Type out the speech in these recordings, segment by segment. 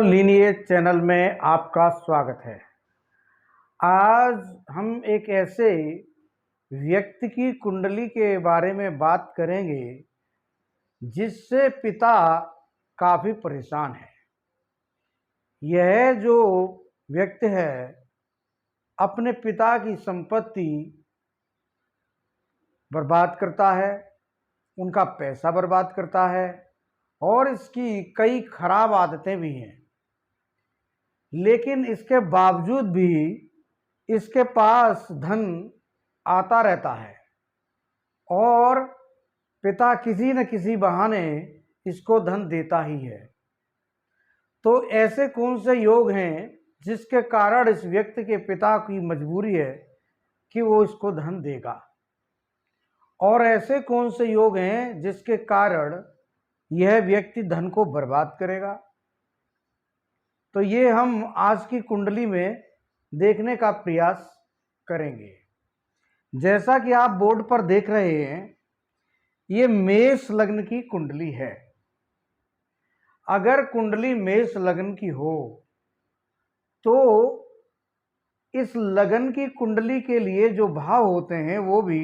Lineage channel में आपका स्वागत है। आज हम एक ऐसे व्यक्ति की कुंडली के बारे में बात करेंगे जिससे पिता काफ़ी परेशान है। यह जो व्यक्ति है अपने पिता की संपत्ति बर्बाद करता है, उनका पैसा बर्बाद करता है और इसकी कई खराब आदतें भी हैं। लेकिन इसके बावजूद भी इसके पास धन आता रहता है और पिता किसी न किसी बहाने इसको धन देता ही है। तो ऐसे कौन से योग हैं जिसके कारण इस व्यक्ति के पिता की मजबूरी है कि वो इसको धन देगा, और ऐसे कौन से योग हैं जिसके कारण यह व्यक्ति धन को बर्बाद करेगा। तो ये हम आज की कुंडली में देखने का प्रयास करेंगे। जैसा कि आप बोर्ड पर देख रहे हैं, ये मेष लग्न की कुंडली है। अगर कुंडली मेष लग्न की हो तो इस लगन की कुंडली के लिए जो भाव होते हैं वो भी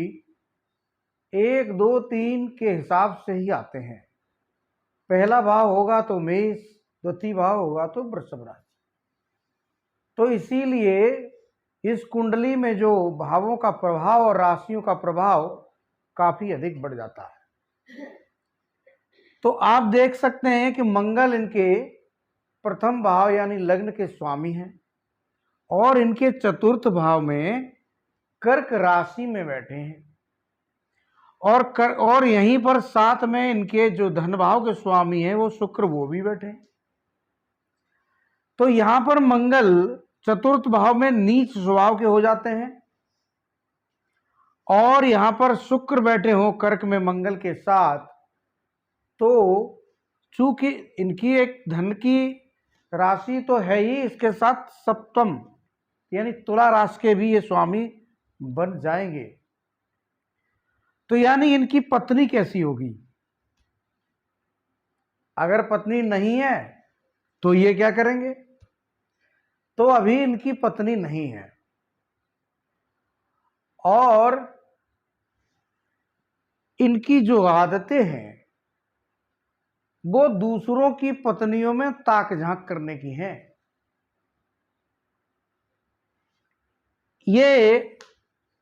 1, 2, 3 के हिसाब से ही आते हैं। पहला भाव होगा तो मेष, द्वितीय भाव होगा तो वृषभ राशि। तो इसीलिए इस कुंडली में जो भावों का प्रभाव और राशियों का प्रभाव काफी अधिक बढ़ जाता है। तो आप देख सकते हैं कि मंगल इनके प्रथम भाव यानी लग्न के स्वामी हैं और इनके चतुर्थ भाव में कर्क राशि में बैठे हैं और यहीं पर साथ में इनके जो धन भाव के स्वामी हैं वो शुक्र, वो भी बैठे हैं। तो यहां पर मंगल चतुर्थ भाव में नीच स्वभाव के हो जाते हैं और यहां पर शुक्र बैठे हो कर्क में मंगल के साथ, तो चूंकि इनकी एक धन की राशि तो है ही, इसके साथ सप्तम यानी तुला राशि के भी ये स्वामी बन जाएंगे। तो यानी इनकी पत्नी कैसी होगी? अगर पत्नी नहीं है तो ये क्या करेंगे? तो अभी इनकी पत्नी नहीं है और इनकी जो आदतें हैं वो दूसरों की पत्नियों में ताक झांक करने की हैं। ये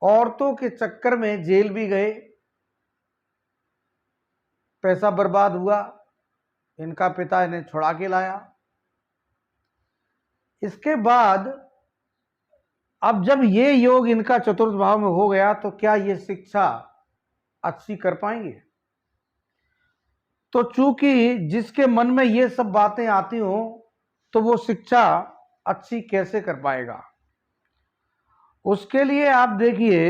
औरतों के चक्कर में जेल भी गए, पैसा बर्बाद हुआ, इनका पिता इन्हें छुड़ा के लाया। इसके बाद अब जब ये योग इनका चतुर्थ भाव में हो गया तो क्या ये शिक्षा अच्छी कर पाएंगे? तो चूंकि जिसके मन में ये सब बातें आती हो तो वो शिक्षा अच्छी कैसे कर पाएगा? उसके लिए आप देखिए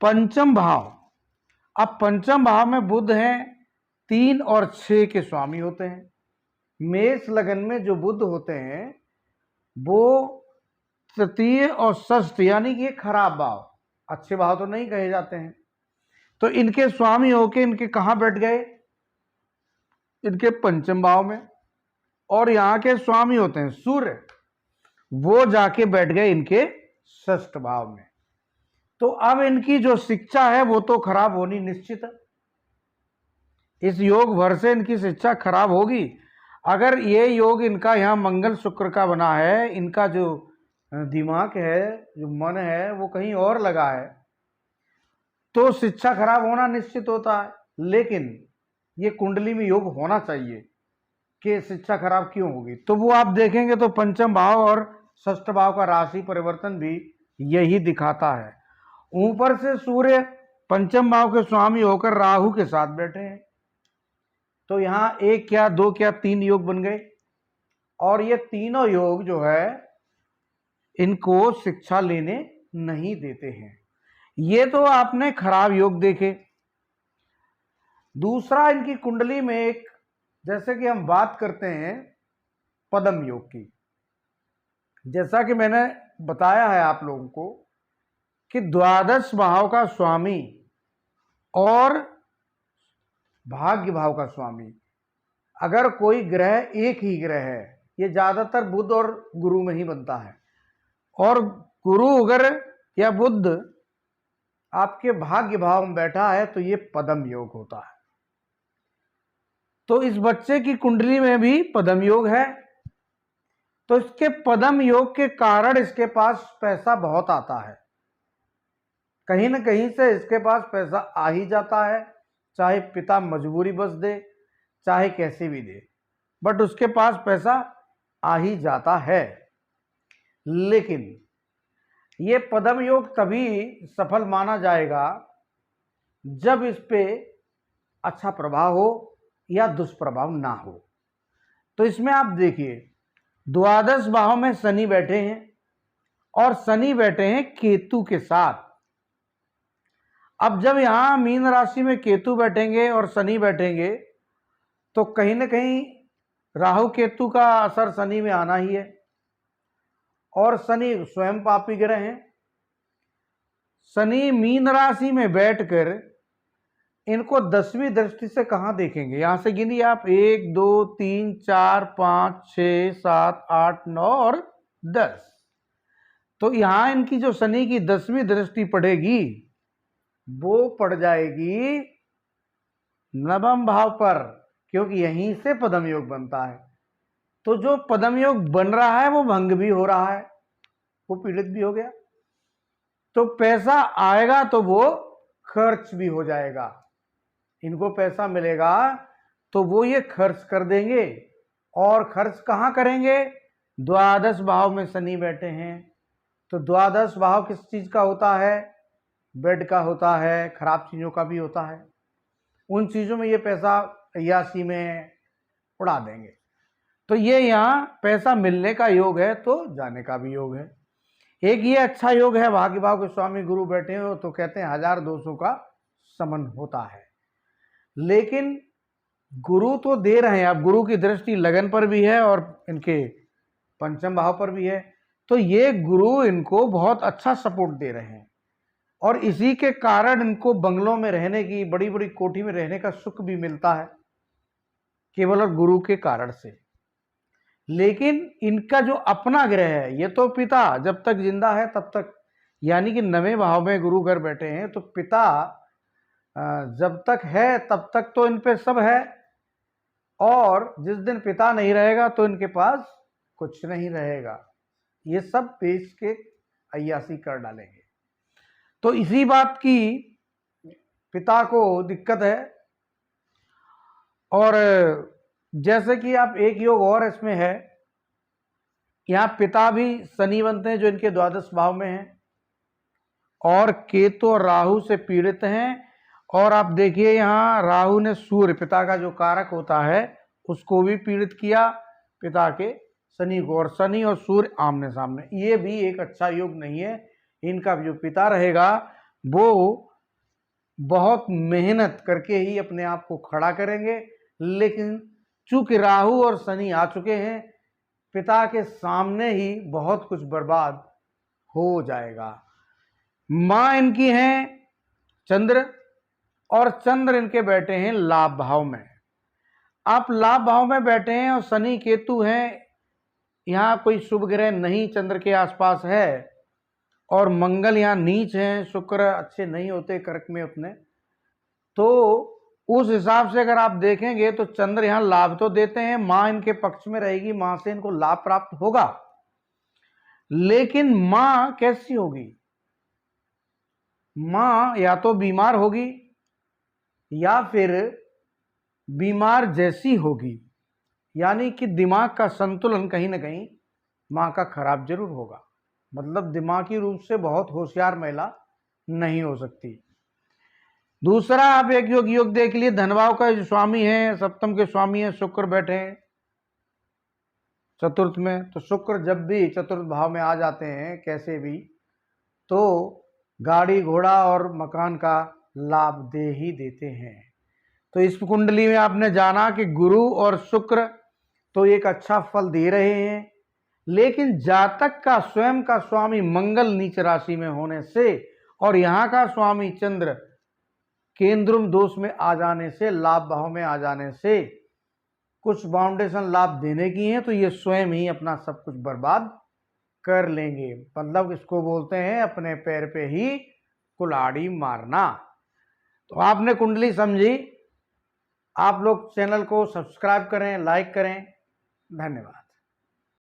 पंचम भाव। अब पंचम भाव में बुध हैं, 3 और 6 के स्वामी होते हैं। मेष लगन में जो बुध होते हैं वो तृतीय और षष्ठ यानी कि खराब भाव, अच्छे भाव तो नहीं कहे जाते हैं। तो इनके स्वामी होके इनके कहां बैठ गए? इनके पंचम भाव में। और यहां के स्वामी होते हैं सूर्य, वो जाके बैठ गए इनके षष्ठ भाव में। तो अब इनकी जो शिक्षा है वो तो खराब होनी निश्चित है। इस योग भर से इनकी शिक्षा खराब होगी। अगर ये योग इनका यहाँ मंगल शुक्र का बना है, इनका जो दिमाग है, जो मन है वो कहीं और लगा है, तो शिक्षा खराब होना निश्चित होता है। लेकिन ये कुंडली में योग होना चाहिए कि शिक्षा खराब क्यों होगी। तो वो आप देखेंगे तो पंचम भाव और षष्ठ भाव का राशि परिवर्तन भी यही दिखाता है। ऊपर से सूर्य पंचम भाव के स्वामी होकर राहु के साथ बैठे हैं। तो यहां 1 क्या 2 क्या 3 योग बन गए और ये तीनों योग जो है इनको शिक्षा लेने नहीं देते हैं। ये तो आपने खराब योग देखे। दूसरा, इनकी कुंडली में एक, जैसे कि हम बात करते हैं पद्म योग की, जैसा कि मैंने बताया है आप लोगों को कि द्वादश भाव का स्वामी और भाग्य भाव का स्वामी अगर कोई ग्रह एक ही ग्रह है, ये ज़्यादातर बुध और गुरु में ही बनता है, और गुरु अगर या बुध आपके भाग्य भाव में बैठा है तो ये पदम योग होता है। तो इस बच्चे की कुंडली में भी पदम योग है, तो इसके पदम योग के कारण इसके पास पैसा बहुत आता है, कहीं ना कहीं से इसके पास पैसा आ ही जाता है, चाहे पिता मजबूरी बस दे, चाहे कैसे भी दे, बट उसके पास पैसा आ ही जाता है। लेकिन ये पदम योग तभी सफल माना जाएगा जब इस पे अच्छा प्रभाव हो या दुष्प्रभाव ना हो। तो इसमें आप देखिए, द्वादश भाव में शनि बैठे हैं और शनि बैठे हैं केतु के साथ। अब जब यहां मीन राशि में केतु बैठेंगे और शनि बैठेंगे तो कहीं ना कहीं राहु केतु का असर शनि में आना ही है, और शनि स्वयं पापी ग्रह हैं। शनि मीन राशि में बैठकर इनको 10वीं दृष्टि से कहां देखेंगे, यहां से गिनिए आप, 1 2 3 4 5 6 7 8 9 और 10। तो यहां इनकी जो शनि की 10वीं दृष्टि पड़ेगी वो पड़ जाएगी नवम भाव पर, क्योंकि यहीं से पदम योग बनता है। तो जो पदम योग बन रहा है वो भंग भी हो रहा है, वो पीड़ित भी हो गया। तो पैसा आएगा तो वो खर्च भी हो जाएगा, इनको पैसा मिलेगा तो वो ये खर्च कर देंगे। और खर्च कहाँ करेंगे, द्वादश भाव में शनि बैठे हैं। तो द्वादश भाव किस चीज का होता है, बेड का होता है, खराब चीजों का भी होता है। उन चीजों में ये पैसा अय्याशी में उड़ा देंगे। तो ये यहाँ पैसा मिलने का योग है तो जाने का भी योग है। एक ये अच्छा योग है, भाग्य भाव के स्वामी गुरु बैठे हो तो कहते हैं 1000 दोषों का समन होता है। लेकिन गुरु तो दे रहे हैं, अब गुरु की दृष्टि लगन पर भी है और इनके पंचम भाव पर भी है, तो ये गुरु इनको बहुत अच्छा सपोर्ट दे रहे हैं, और इसी के कारण इनको बंगलों में रहने की, बड़ी बड़ी कोठी में रहने का सुख भी मिलता है, केवल और गुरु के कारण से। लेकिन इनका जो अपना ग्रह है, ये तो पिता जब तक जिंदा है तब तक, यानी कि 9वें भाव में गुरु घर बैठे हैं, तो पिता जब तक है तब तक तो इन पे सब है, और जिस दिन पिता नहीं रहेगा तो इनके पास कुछ नहीं रहेगा, ये सब पेश के अय्यासी कर डालेंगे। तो इसी बात की पिता को दिक्कत है। और जैसे कि आप एक योग और इसमें है, यहाँ पिता भी शनि बनते हैं जो इनके द्वादश भाव में हैं, और केतु और राहु से पीड़ित हैं। और आप देखिए यहाँ राहु ने सूर्य, पिता का जो कारक होता है, उसको भी पीड़ित किया, पिता के शनि को, और शनि और सूर्य आमने सामने, ये भी एक अच्छा योग नहीं है। इनका जो पिता रहेगा वो बहुत मेहनत करके ही अपने आप को खड़ा करेंगे, लेकिन चूंकि राहु और शनि आ चुके हैं, पिता के सामने ही बहुत कुछ बर्बाद हो जाएगा। मां इनकी हैं चंद्र, और चंद्र इनके बैठे हैं लाभ भाव में। आप लाभ भाव में बैठे हैं और शनि केतु हैं, यहाँ कोई शुभ ग्रह नहीं चंद्र के आसपास है, और मंगल यहाँ नीच हैं, शुक्र अच्छे नहीं होते कर्क में उतने। तो उस हिसाब से अगर आप देखेंगे तो चंद्र यहाँ लाभ तो देते हैं, मां इनके पक्ष में रहेगी, मां से इनको लाभ प्राप्त होगा। लेकिन मां कैसी होगी, मां या तो बीमार होगी या फिर बीमार जैसी होगी, यानी कि दिमाग का संतुलन कहीं ना कहीं मां का खराब जरूर होगा, मतलब दिमागी रूप से बहुत होशियार महिला नहीं हो सकती। दूसरा आप एक योग देख लिए, धनभाव का जो स्वामी है, सप्तम के स्वामी है शुक्र, बैठे हैं चतुर्थ में। तो शुक्र जब भी चतुर्थ भाव में आ जाते हैं कैसे भी, तो गाड़ी घोड़ा और मकान का लाभ दे ही देते हैं। तो इस कुंडली में आपने जाना कि गुरु और शुक्र तो एक अच्छा फल दे रहे हैं, लेकिन जातक का स्वयं का स्वामी मंगल नीच राशि में होने से और यहाँ का स्वामी चंद्र केंद्रुम दोष में आ जाने से, लाभ भाव में आ जाने से कुछ फाउंडेशन लाभ देने की हैं तो ये स्वयं ही अपना सब कुछ बर्बाद कर लेंगे। मतलब इसको बोलते हैं अपने पैर पे ही कुल्हाड़ी मारना। तो आपने कुंडली समझी। आप लोग चैनल को सब्सक्राइब करें, लाइक करें। धन्यवाद।